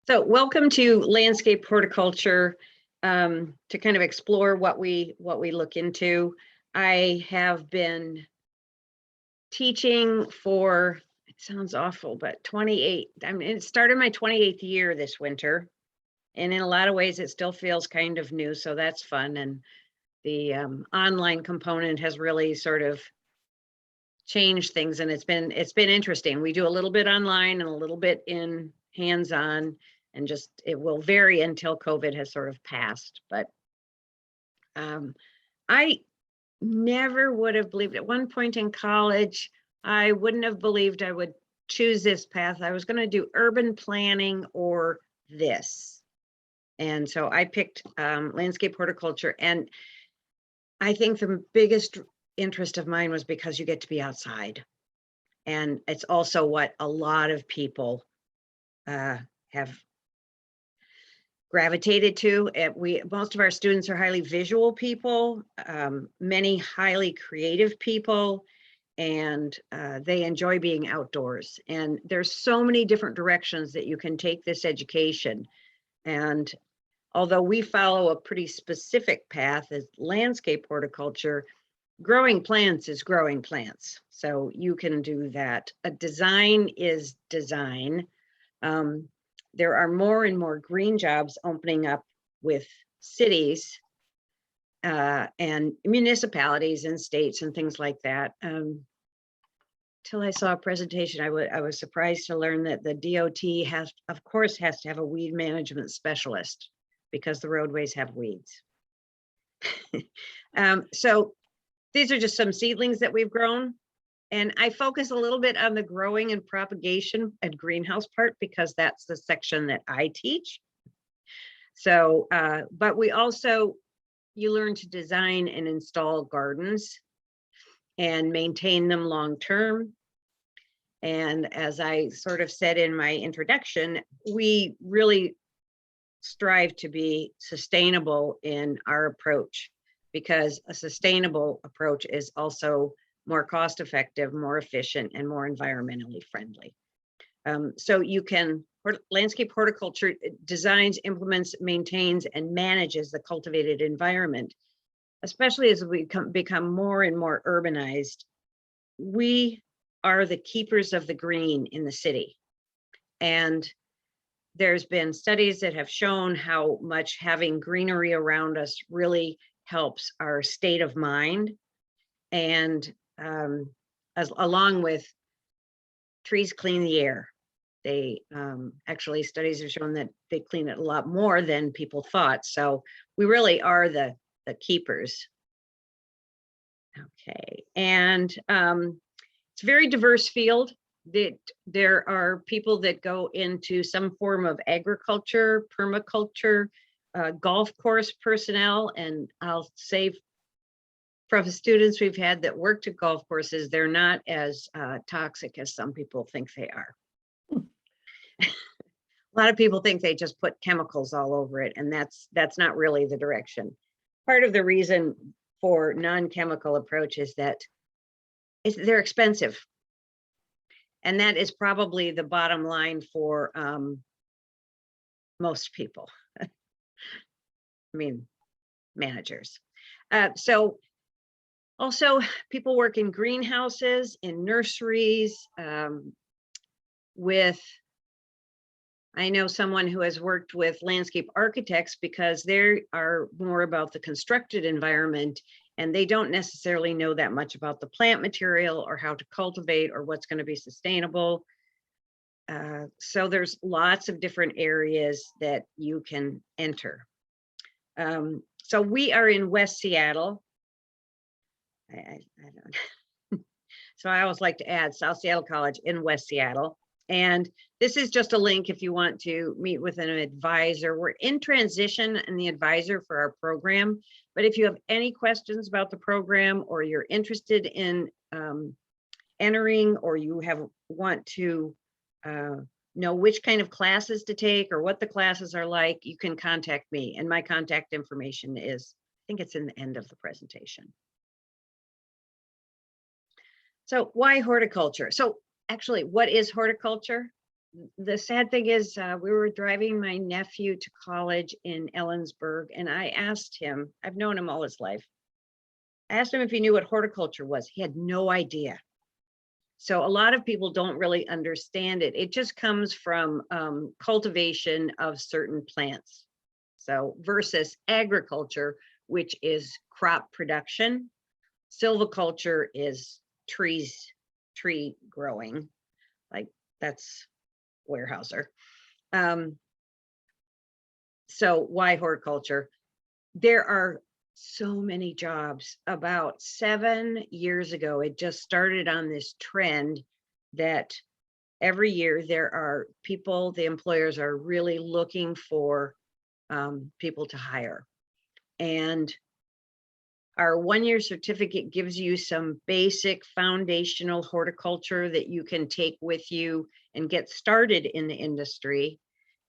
So welcome to Landscape Horticulture, to kind of explore what we look into. I have been teaching for, it sounds awful, but 28, I mean, it started my 28th year this winter. And in a lot of ways, it still feels kind of new, so that's fun. And the online component has really sort of changed things, and it's been interesting. We do a little bit online and a little bit in hands-on, and just it will vary until COVID has sort of passed. But I never would have believed at one point in college, I wouldn't have believed I would choose this path. I was going to do urban planning or this. And so I picked landscape horticulture. And I think the biggest interest of mine was because you get to be outside. And it's also what a lot of people have gravitated to. Most of our students are highly visual people, many highly creative people, and they enjoy being outdoors. And there's so many different directions that you can take this education. And although we follow a pretty specific path as landscape horticulture, growing plants is growing plants. So you can do that. A design is design. There are more and more green jobs opening up with cities and municipalities and states and things like that. Till I saw a presentation, I was surprised to learn that the DOT has to have a weed management specialist because the roadways have weeds. So these are just some seedlings that we've grown. And I focus a little bit on the growing and propagation and greenhouse part because that's the section that I teach. So, but we also, you learn to design and install gardens and maintain them long-term. And as I sort of said in my introduction, we really strive to be sustainable in our approach, because a sustainable approach is also more cost effective, more efficient, and more environmentally friendly. So you can, landscape horticulture designs, implements, maintains, and manages the cultivated environment, especially as we become more and more urbanized. We are the keepers of the green in the city. And there's been studies that have shown how much having greenery around us really helps our state of mind. And along with trees clean the air. They actually, studies have shown that they clean it a lot more than people thought. So we really are the keepers. Okay, and it's a very diverse field. There are people that go into some form of agriculture, permaculture, golf course personnel, and I'll say from the students we've had that worked at golf courses, they're not as toxic as some people think they are. A lot of people think they just put chemicals all over it, and that's not really the direction. Part of the reason for non-chemical approach is that they're expensive. And that is probably the bottom line for most people. I mean, managers. So also, people work in greenhouses, in nurseries, I know someone who has worked with landscape architects because they are more about the constructed environment, and they don't necessarily know that much about the plant material or how to cultivate or what's going to be sustainable. So there's lots of different areas that you can enter. So we are in West Seattle. I don't. So I always like to add South Seattle College in West Seattle. And this is just a link if you want to meet with an advisor. We're in transition in the advisor for our program. But if you have any questions about the program, or you're interested in entering, or you want to know which kind of classes to take or what the classes are like, you can contact me. And my contact information is, I think it's in the end of the presentation. So why horticulture? So actually, what is horticulture? the sad thing is, we were driving my nephew to college in Ellensburg, and I asked him, I've known him all his life. I asked him if he knew what horticulture was. He had no idea. So a lot of people don't really understand it. It just comes from cultivation of certain plants. So versus agriculture, which is crop production. Silviculture is tree growing. Like that's Weyerhaeuser. So why horticulture? There are so many jobs. About 7 years ago, it just started on this trend that every year there are people, the employers are really looking for people to hire. And our 1-year certificate gives you some basic foundational horticulture that you can take with you and get started in the industry.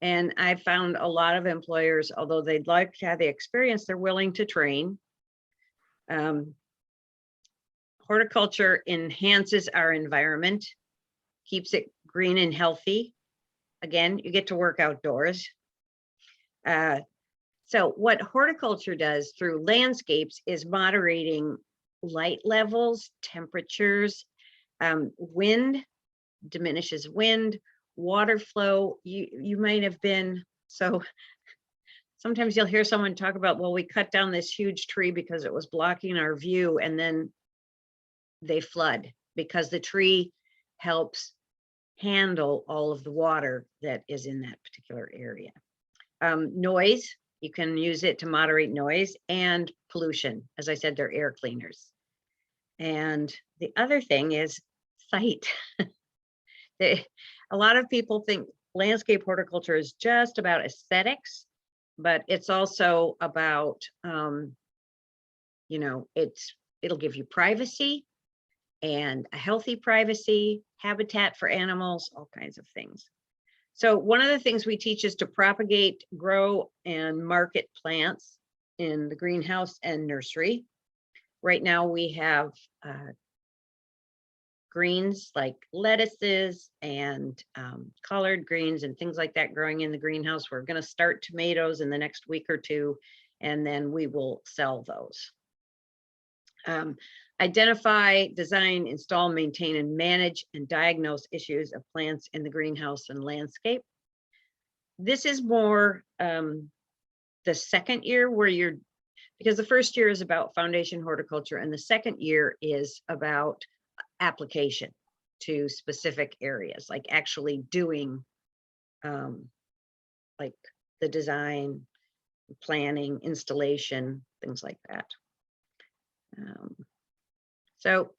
And I found a lot of employers, although they'd like to have the experience, they're willing to train. Horticulture enhances our environment, keeps it green and healthy. Again, you get to work outdoors. So what horticulture does through landscapes is moderating light levels, temperatures, wind, diminishes wind, water flow. You might have been, so sometimes you'll hear someone talk about, well, we cut down this huge tree because it was blocking our view, and then they flood because the tree helps handle all of the water that is in that particular area. Noise, you can use it to moderate noise, and pollution. As I said, they're air cleaners. And the other thing is sight. A lot of people think landscape horticulture is just about aesthetics, but it's also about, you know, it'll give you privacy and a healthy privacy, habitat for animals, all kinds of things. So one of the things we teach is to propagate, grow, and market plants in the greenhouse and nursery. Right now we have greens like lettuces and collard greens and things like that growing in the greenhouse. We're going to start tomatoes in the next week or two, and then we will sell those. Identify, design, install, maintain, and manage and diagnose issues of plants in the greenhouse and landscape. This is more the second year where because the first year is about foundation horticulture and the second year is about application to specific areas, like actually doing like the design, planning, installation, things like that. So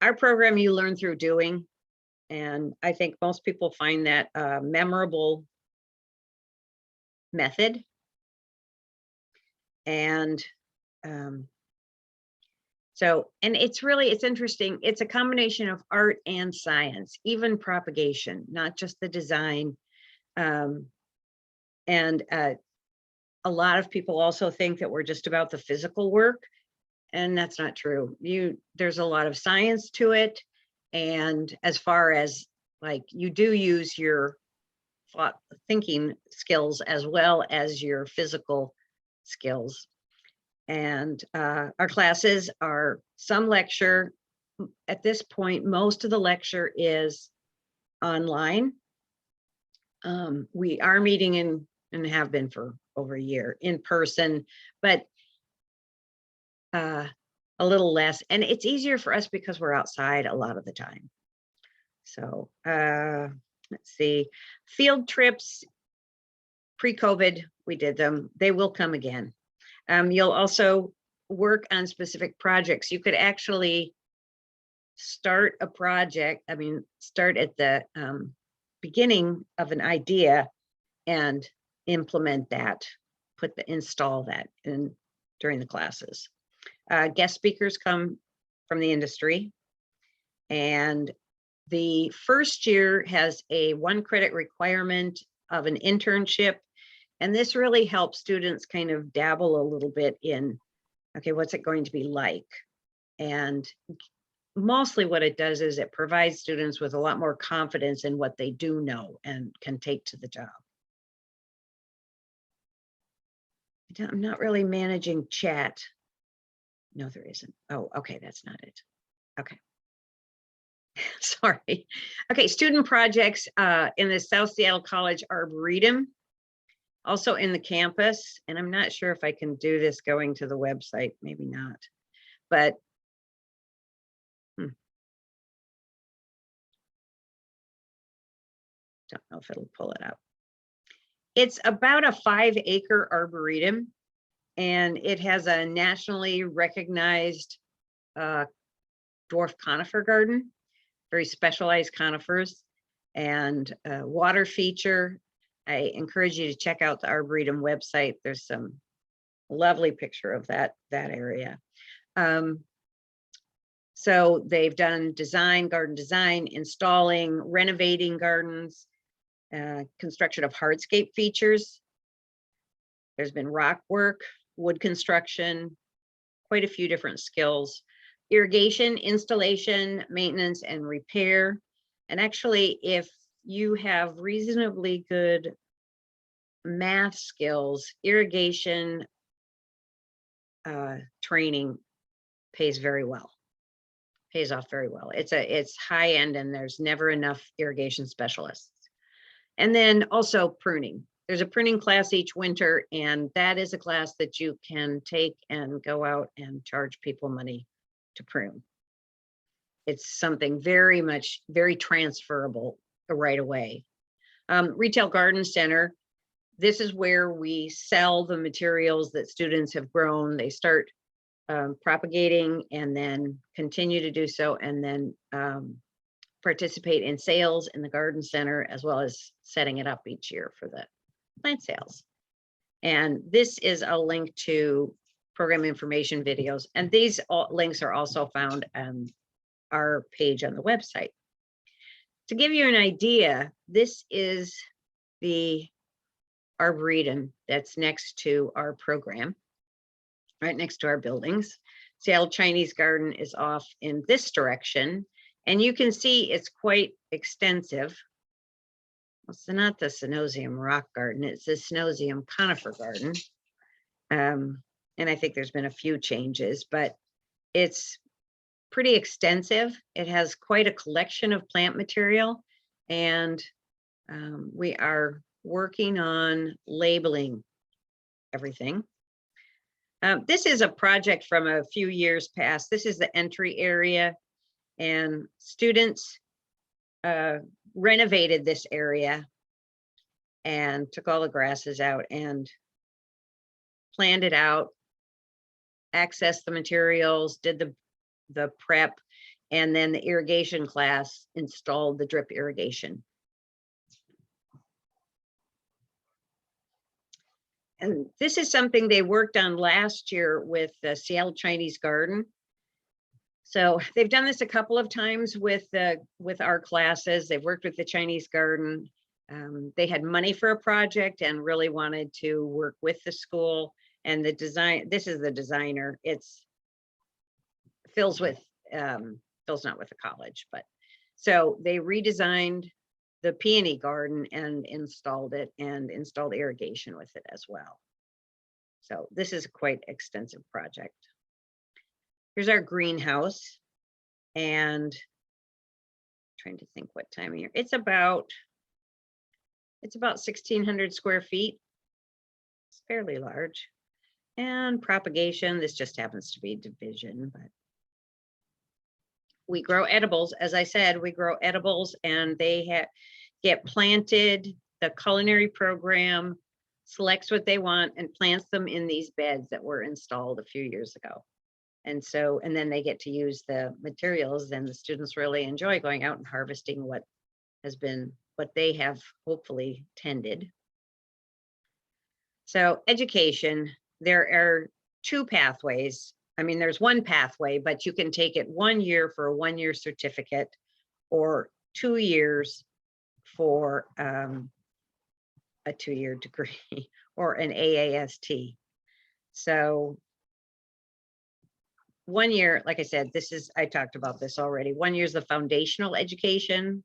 our program you learn through doing, and I think most people find that a memorable method. And so, and it's interesting. It's a combination of art and science, even propagation, not just the design. And a lot of people also think that we're just about the physical work, and that's not true. There's a lot of science to it. And as far as like, you do use your thinking skills as well as your physical skills. And our classes are some lecture. At this point, most of the lecture is online. We are meeting and have been for over a year in person, but a little less. And it's easier for us because we're outside a lot of the time. So let's see, field trips, pre-COVID, we did them. They will come again. You'll also work on specific projects. You could actually start a project, start at the beginning of an idea and implement that, install that during the classes. Guest speakers come from the industry, and the first year has a 1 credit requirement of an internship. And this really helps students kind of dabble a little bit in, okay, what's it going to be like? And mostly what it does is it provides students with a lot more confidence in what they do know and can take to the job. I'm not really managing chat. No, there isn't. Oh, okay, that's not it. Okay. Sorry. Okay, student projects in the South Seattle College Arboretum, also in the campus. And I'm not sure if I can do this going to the website, maybe not, but don't know if it'll pull it up. It's about a 5-acre arboretum, and it has a nationally recognized dwarf conifer garden, very specialized conifers, and water feature. I encourage you to check out the Arboretum website. There's some lovely picture of that area. So they've done design, garden design, installing, renovating gardens, construction of hardscape features. There's been rock work, wood construction, quite a few different skills, irrigation, installation, maintenance, and repair. And actually, if you have reasonably good math skills, irrigation training pays very well, pays off very well. It's high end, and there's never enough irrigation specialists. And then also pruning. There's a pruning class each winter, and that is a class that you can take and go out and charge people money to prune. It's something very transferable right away. Retail garden center. This is where we sell the materials that students have grown. They start propagating and then continue to do so, and then participate in sales in the garden center, as well as setting it up each year for the plant sales. And this is a link to program information videos. And these links are also found on our page on the website. To give you an idea, this is the Arboretum that's next to our program, right next to our buildings. Seattle Chinese Garden is off in this direction, and you can see it's quite extensive. It's not the Synovium rock garden, it's the Synovium conifer garden. And I think there's been a few changes, but it's pretty extensive. It has quite a collection of plant material, and we are working on labeling everything. This is a project from a few years past. This is the entry area, and students renovated this area and took all the grasses out and planned it out, accessed the materials, did the prep, and then the irrigation class installed the drip irrigation. And this is something they worked on last year with the Seattle Chinese Garden. So they've done this a couple of times with our classes. They've worked with the Chinese Garden. They had money for a project and really wanted to work with the school. And the design, this is the designer. Phil's not with the college, but so they redesigned the peony garden and installed it, and installed irrigation with it as well. So this is a quite extensive project. Here's our greenhouse, and I'm trying to think what time of year. It's about 1,600 square feet. It's fairly large. And propagation, this just happens to be division, but we grow edibles. As I said, we grow edibles, and they get planted. The culinary program selects what they want and plants them in these beds that were installed a few years ago. And then they get to use the materials, and the students really enjoy going out and harvesting what they have hopefully tended. So education, there are two pathways. I mean, there's one pathway, but you can take it 1 year for a 1-year certificate, or 2 years for a 2-year degree, or an AAST. So 1 year, like I said, I talked about this already. 1 year is the foundational education.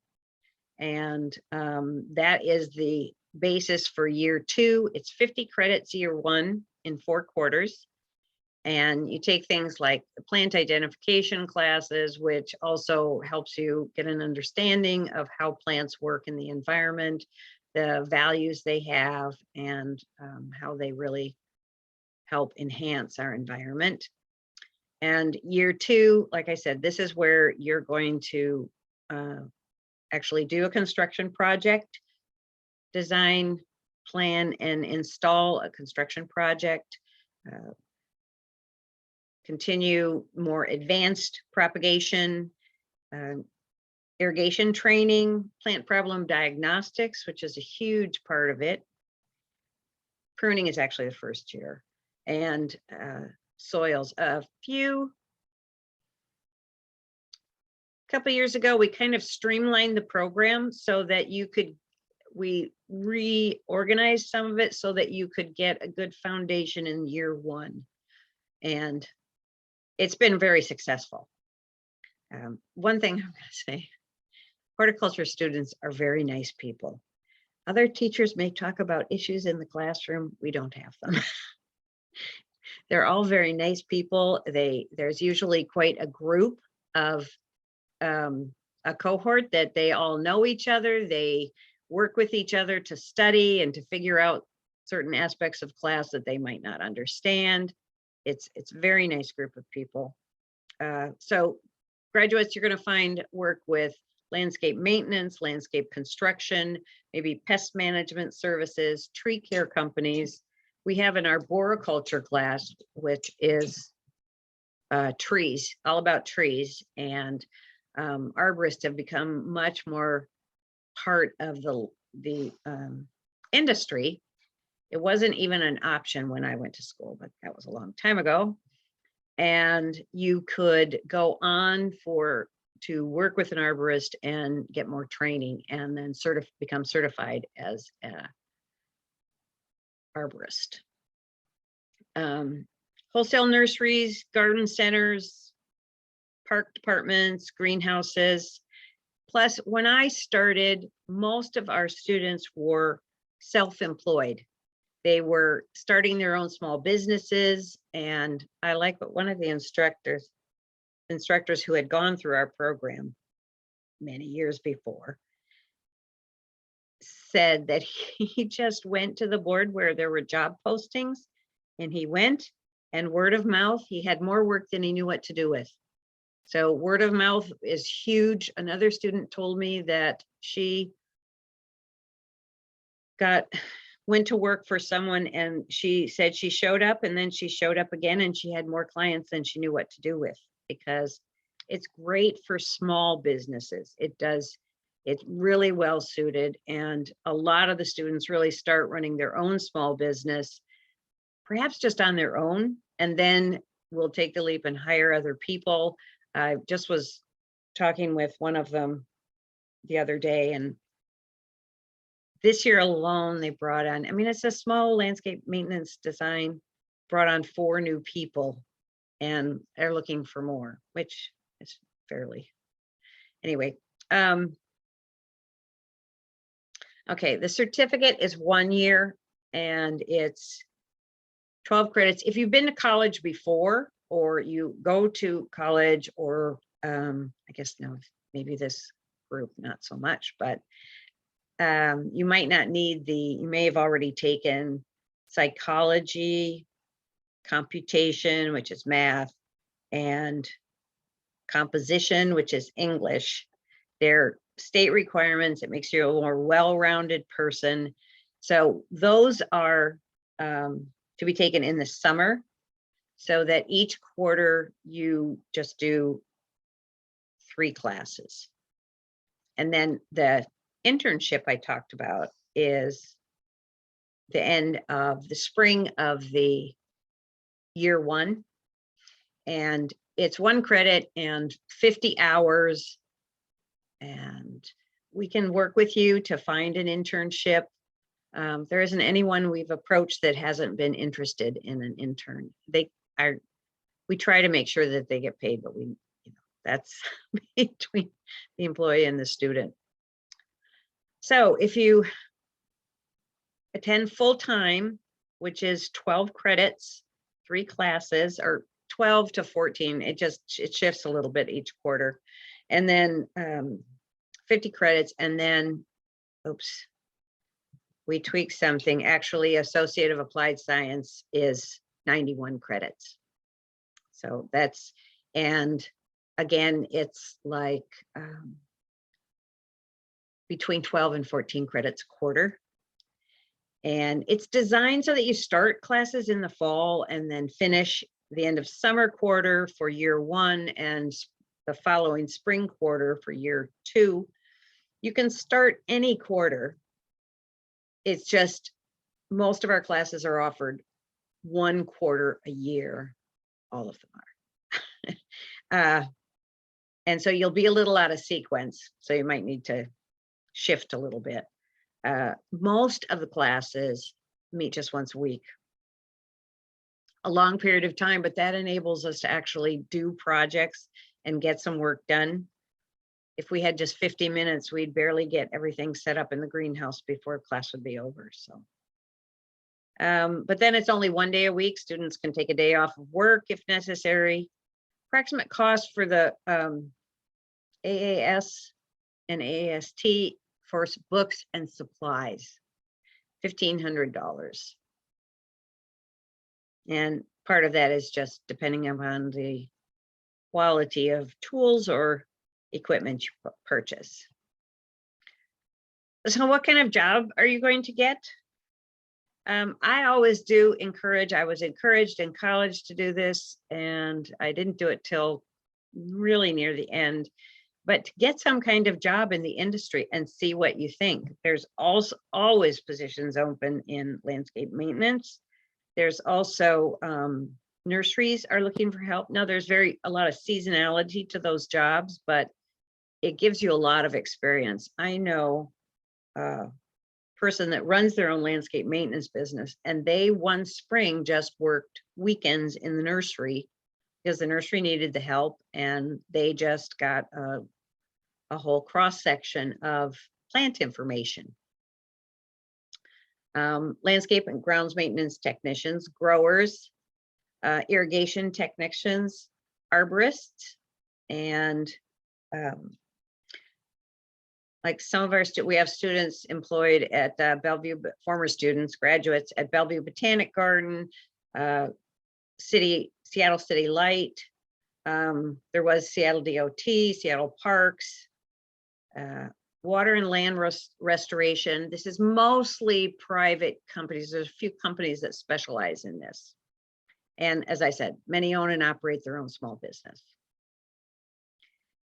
And that is the basis for year 2. It's 50 credits year 1 in 4 quarters. And you take things like the plant identification classes, which also helps you get an understanding of how plants work in the environment, the values they have, and how they really help enhance our environment. And year 2, like I said, this is where you're going to actually do a construction project, design, plan, and install a construction project, continue more advanced propagation, irrigation training, plant problem diagnostics, which is a huge part of it. Pruning is actually the first year, and soils. A couple years ago, we kind of streamlined the program so that we reorganized some of it so that you could get a good foundation in year 1. And it's been very successful. One thing I'm going to say, horticulture students are very nice people. Other teachers may talk about issues in the classroom. We don't have them. They're all very nice people. There's usually quite a group of a cohort that they all know each other. They work with each other to study and to figure out certain aspects of class that they might not understand. It's a very nice group of people. So graduates, you're going to find work with landscape maintenance, landscape construction, maybe pest management services, tree care companies. We have an arboriculture class, which is trees, all about trees, and arborists have become much more part of the industry. It wasn't even an option when I went to school, but that was a long time ago. And you could go on to work with an arborist and get more training, and then become certified as an arborist. Wholesale nurseries, garden centers, park departments, greenhouses. Plus, when I started, most of our students were self-employed. They were starting their own small businesses. And I like what one of the instructors who had gone through our program many years before said that he just went to the board where there were job postings, and he went, and word of mouth, he had more work than he knew what to do with. So word of mouth is huge. Another student told me that she went to work for someone, and she said she showed up, and then she showed up again, and she had more clients than she knew what to do with, because it's great for small businesses. It's really well suited. And a lot of the students really start running their own small business, perhaps just on their own, and then will take the leap and hire other people. I just was talking with one of them the other day, and this year alone, they brought on, I mean, it's a small landscape maintenance design, brought on 4 new people, and they're looking for more, which is fairly, anyway. Okay, the certificate is 1 year, and it's 12 credits. If you've been to college before, or you go to college, or I guess no, maybe this group, not so much, but you might not need you may have already taken psychology, computation, which is math, and composition, which is English. They're state requirements. It makes you a more well-rounded person. So those are to be taken in the summer, so that each quarter you just do 3 classes. And then the internship I talked about is the end of the spring of the year 1. And it's 1 credit and 50 hours. And we can work with you to find an internship. There isn't anyone we've approached that hasn't been interested in an intern. we try to make sure that they get paid, but that's between the employee and the student. So if you attend full-time, which is 12 credits, 3 classes, or 12 to 14, it shifts a little bit each quarter, and then 50 credits, and then, oops, we tweaked something. Actually, Associate of Applied Science is 91 credits. So that's, and again, it's like between 12 and 14 credits a quarter. And it's designed so that you start classes in the fall and then finish the end of summer quarter for year 1 and the following spring quarter for year 2. You can start any quarter. It's just most of our classes are offered 1 quarter a year. All of them are. And so you'll be a little out of sequence. So you might need to shift a little bit. Most of the classes meet just once a week. A long period of time, but that enables us to actually do projects and get some work done. If we had just 50 minutes, we'd barely get everything set up in the greenhouse before class would be over. So, but then it's only 1 day a week. Students can take a day off of work if necessary. Approximate cost for the AAS and AAST for books and supplies, $1,500. And part of that is just depending upon the quality of tools or equipment you purchase. So what kind of job are you going to get? I always do encourage, I was encouraged in college to do this, and I didn't do it till really near the end, but to get some kind of job in the industry and see what you think. There's also always positions open in landscape maintenance. There's also nurseries are looking for help. Now there's a lot of seasonality to those jobs, but it gives you a lot of experience. I know a person that runs their own landscape maintenance business, and they one spring just worked weekends in the nursery because the nursery needed the help, and they just got a whole cross section of plant information. Landscape and grounds maintenance technicians, growers, irrigation technicians, arborists, and like some of our we have students employed at Bellevue, former students, graduates at Bellevue Botanic Garden, Seattle City Light. There was Seattle DOT, Seattle Parks, water and land restoration. This is mostly private companies. There's a few companies that specialize in this. And as I said, many own and operate their own small business.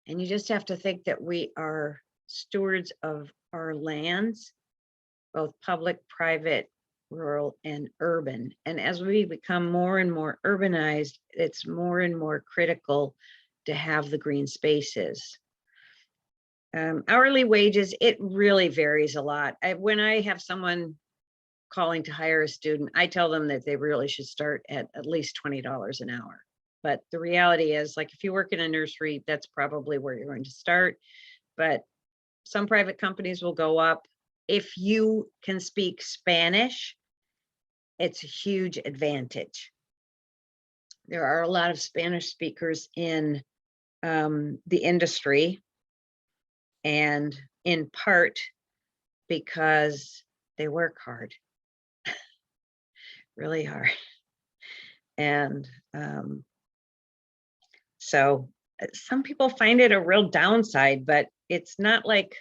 And you just have to think that we are stewards of our lands, both public, private, rural, and urban. And as we become more and more urbanized, it's more and more critical to have the green spaces. Hourly wages, it really varies a lot. When I have someone calling to hire a student, I tell them that they really should start at least $20 an hour. But the reality is, like, if you work in a nursery, that's probably where you're going to start. But some private companies will go up. If you can speak Spanish, it's a huge advantage. There are a lot of Spanish speakers in the industry, and in part because they work hard, really hard. And so some people find it a real downside, but it's not like,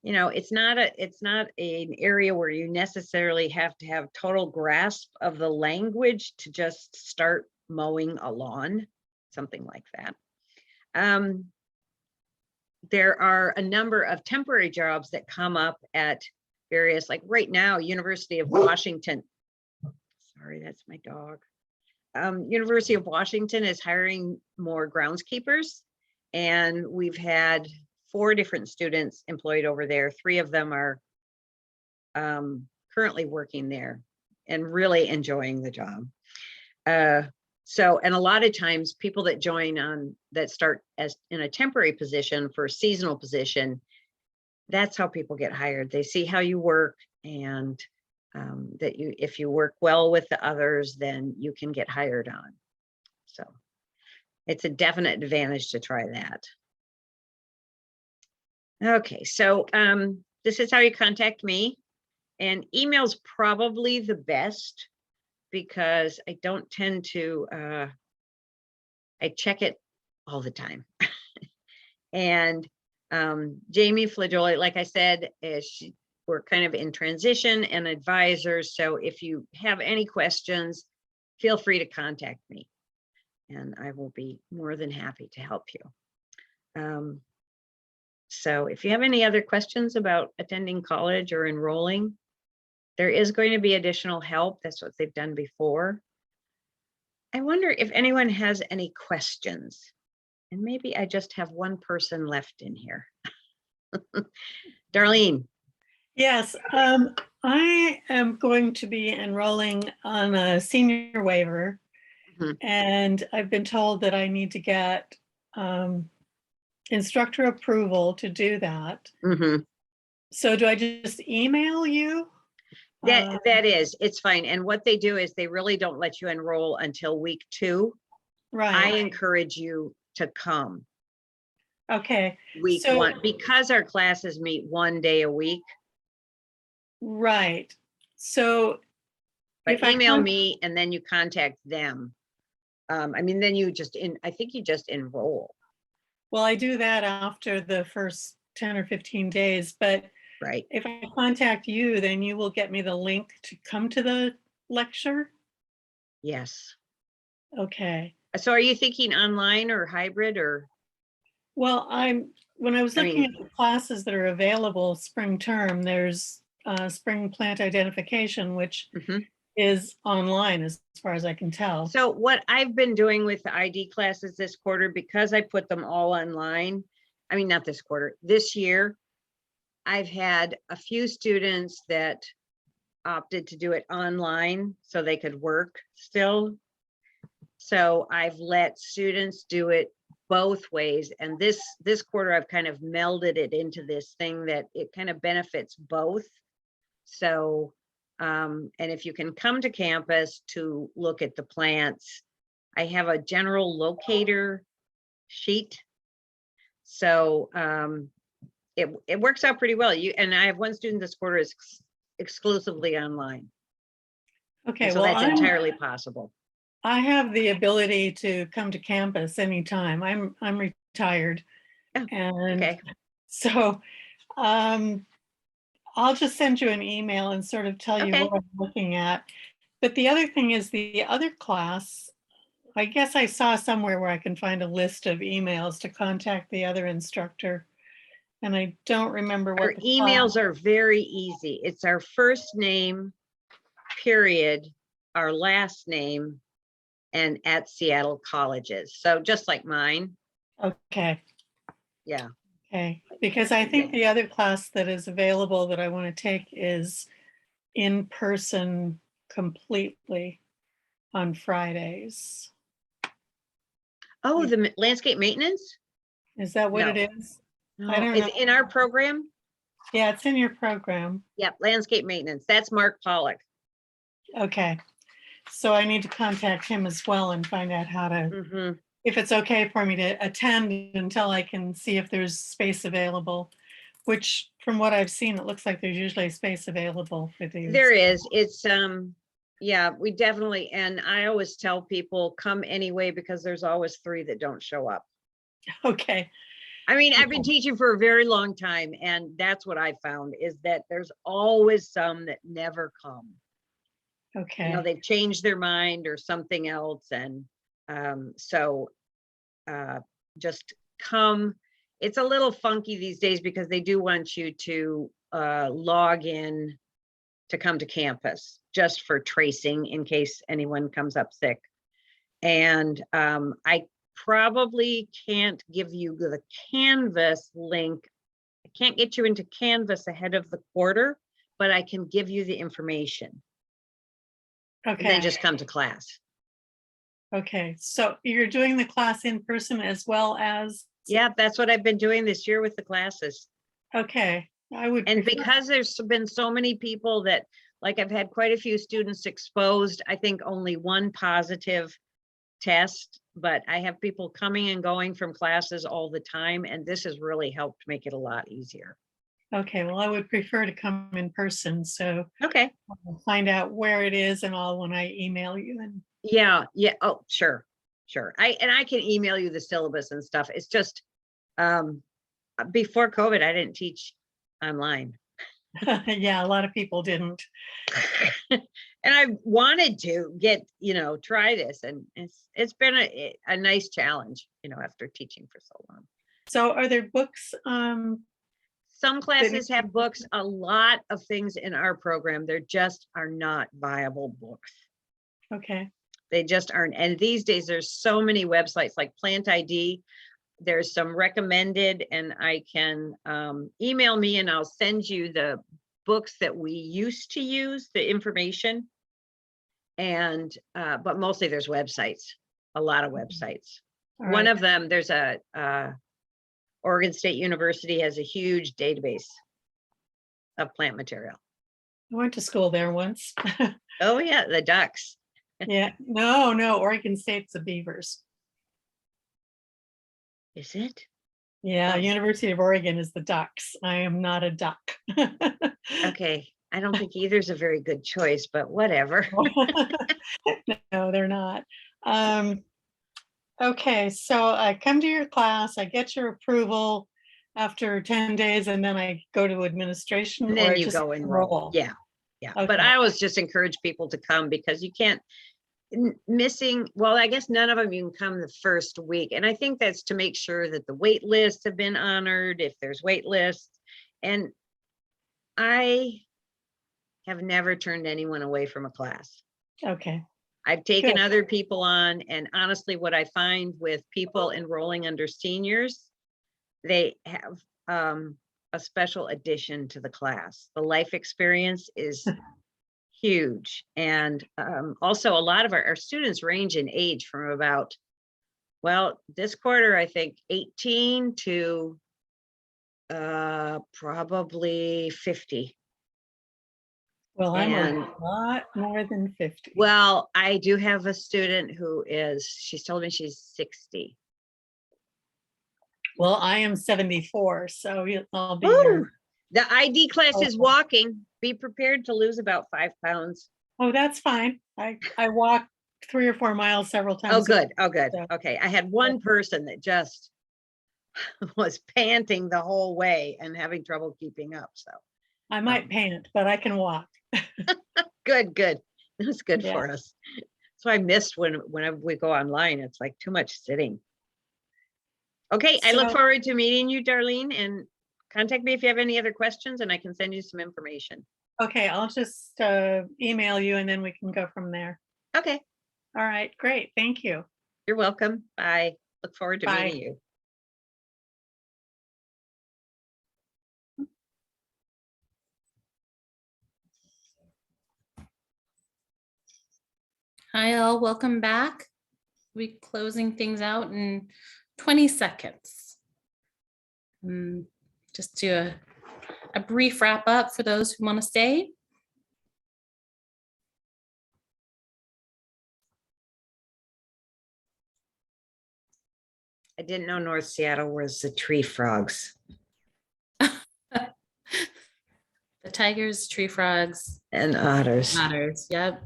you know, it's not an area where you necessarily have to have total grasp of the language to just start mowing a lawn, something like that. There are a number of temporary jobs that come up at various, like right now, University of Washington. Sorry, that's my dog. University of Washington is hiring more groundskeepers, and we've had 4 different students employed over there. 3 of them are currently working there and really enjoying the job. So, and a lot of times people that join on that start as in a temporary position for a seasonal position, that's how people get hired. They see how you work, and that if you work well with the others, then you can get hired on. So it's a definite advantage to try that. Okay, so this is how you contact me, and email's probably the best because I don't tend to, I check it all the time. And Jamie Flagioli, like I said, we're kind of in transition and advisors. So if you have any questions, feel free to contact me and I will be more than happy to help you. So if you have any other questions about attending college or enrolling, there is going to be additional help. That's what they've done before. I wonder if anyone has any questions. And maybe I just have one person left in here. Darlene. Yes, I am going to be enrolling on a senior waiver. And I've been told that I need to get instructor approval to do that. So do I just email you? That is, it's fine. And what they do is they really don't let you enroll until week 2. Right. I encourage you to come. Okay. Week 1, because our classes meet 1 day a week. Right. So but email me and then you contact them. I mean, then you just I think you just enroll. Well, I do that after the first 10 or 15 days, but right. If I contact you, then you will get me the link to come to the lecture? Yes. Okay. So are you thinking online or hybrid or? Well, when I was looking at the classes that are available spring term, there's spring plant identification, which is online as far as I can tell. So what I've been doing with the ID classes this quarter, because I put them all online, I mean, not this quarter, this year, I've had a few students that opted to do it online so they could work still. So I've let students do it both ways. And this quarter, I've kind of melded it into this thing that it kind of benefits both. So, and if you can come to campus to look at the plants, I have a general locator sheet. So, it works out pretty well. And I have one student this quarter is exclusively online. Okay, and so well, that's entirely possible. I have the ability to come to campus anytime. I'm retired, and so I'll just send you an email and sort of tell you what I'm looking at. But the other thing is the other class. I guess I saw somewhere where I can find a list of emails to contact the other instructor. And I don't remember what our emails are very easy. It's our first name, period, our last name, and at Seattle colleges. So just like mine. Okay. Yeah. Okay. Because I think the other class that is available that I want to take is in person completely on Fridays. Oh, the landscape maintenance? Is that what it is? No, I don't know. It's in our program? Yeah, it's in your program. Yep, landscape maintenance. That's Mark Pollock. Okay. So I need to contact him as well and find out how to, if it's okay for me to attend until I can see if there's space available, which from what I've seen, it looks like there's usually space available for these. There is. It's, yeah, we definitely, and I always tell people come anyway, because there's always 3 that don't show up. Okay. I mean, I've been teaching for a very long time, and that's what I found is that there's always some that never come. Okay. You know, they've changed their mind or something else. And so just come. It's a little funky these days because they do want you to log in to come to campus just for tracing in case anyone comes up sick. And I probably can't give you the Canvas link. I can't get you into Canvas ahead of the quarter, but I can give you the information. Okay. And then just come to class. Okay, so you're doing the class in person as well as, Yeah, that's what I've been doing this year with the classes. okay, I would And prefer, because there's been so many people that, like, I've had quite a few students exposed, I think only one positive test, but I have people coming and going from classes all the time, and this has really helped make it a lot easier. okay, well, I would prefer to come in person, so Okay. I'll find out where it is and all when I email you and, Yeah, yeah. Oh, sure. Sure. I can email you the syllabus and stuff. It's just before COVID, I didn't teach online. yeah, a lot of people didn't. And I wanted to get, try this, and it's been a nice challenge, after teaching for so long. So are there books? Some classes have books, a lot of things in our program, there just are not viable books. Okay, They just aren't. And these days there's so many websites like Plant ID. There's some recommended, and I can email me and I'll send you the books that we used to use, the information. And but mostly there's websites, a lot of websites. all One right. of them, there's a Oregon State University has a huge database of plant material. I went to school there once. Oh yeah, the ducks. Yeah, no, Oregon State's the beavers. Is it? Yeah, Oh. University of Oregon is the ducks. I am not a duck. Okay, I don't think either's a very good choice, but whatever. No, they're not. Okay, so I come to your class, I get your approval after 10 days, and then I go to administration, And or then I you just go enroll. Yeah, yeah. But Okay. I always just encourage people to come because you can't well, I guess none of them you can come the first week. And I think that's to make sure that the wait lists have been honored, if there's wait lists. And I have never turned anyone away from a class. Okay, I've taken Good. other people on, and honestly, what I find with people enrolling under seniors, they have a special addition to the class. The life experience is huge. And also a lot of our students range in age from about, well, this quarter, I think 18 to probably 50. well, I'm a And lot more than 50. well, I do have a student who she's told me she's 60. Well, I am 74, so I'll be Woo! your, The ID class is Okay. walking. Be prepared to lose about 5 pounds. oh, that's fine. I walk 3 or 4 miles several Oh, times. a good. week, Oh, good. so- Okay. I had one person that just was panting the whole way and having trouble keeping up. So I might pant, but I can walk. good, good. That's good Yeah. for us. So I missed whenever we go online, it's like too much sitting. Okay, I look So- forward to meeting you, Darlene, and contact me if you have any other questions and I can send you some information. Okay, I'll just email you and then we can go from there. Okay, All right, great. Thank you. you're welcome. Bye. Look forward to Bye. meeting you. Hi all, welcome back. We're closing things out in 20 seconds. Just do a brief wrap up for those who want to stay. I didn't know North Seattle was the tree frogs The tigers, tree frogs, and otters. otters. Yep.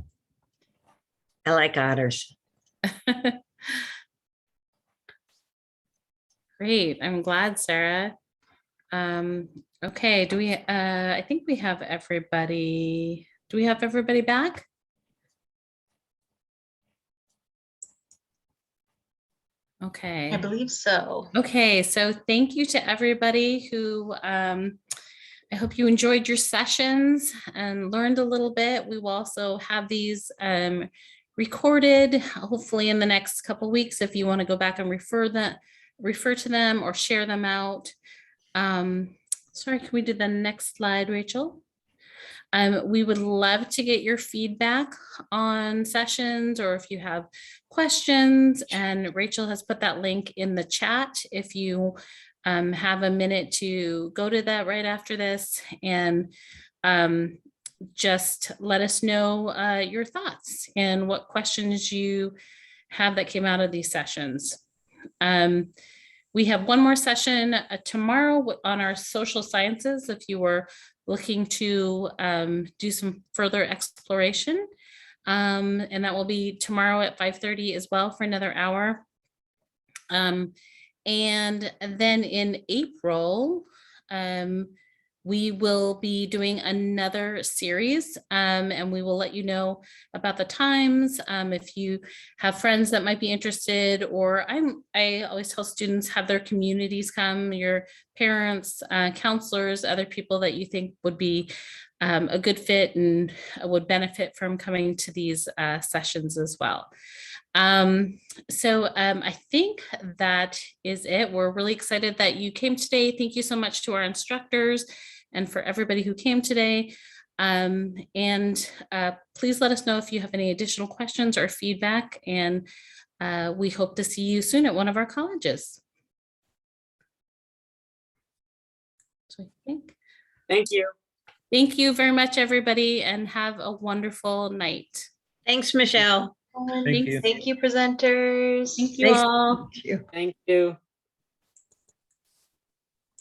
I like otters. Great. I'm glad, Sarah. Okay, do we I think we have everybody. Do we have everybody back? Okay. I believe so. Okay, so thank you to everybody who I hope you enjoyed your sessions and learned a little bit. We will also have these recorded, hopefully in the next couple of weeks, if you want to go back and refer to them or share them out. Sorry, can we do the next slide, Rachel? We would love to get your feedback on sessions, or if you have questions, and Rachel has put that link in the chat. If you have a minute to go to that right after this, and just let us know your thoughts and what questions you have that came out of these sessions. We have one more session tomorrow on our social sciences, if you were looking to do some further exploration. And that will be tomorrow at 5:30 as well for another hour. And then in April, we will be doing another series, and we will let you know about the times. If you have friends that might be interested, or I always tell students, have their communities come, your parents, counselors, other people that you think would be a good fit and would benefit from coming to these sessions as well. I think that is it. We're really excited that you came today. Thank you so much to our instructors and for everybody who came today. Please let us know if you have any additional questions or feedback, and we hope to see you soon at one of our colleges. So I think. Thank you. Thank you very much, everybody, and have a wonderful night. Thanks, Michelle. Thank you. Thank you, presenters. Thank you Nice all. to meet you. Thank you.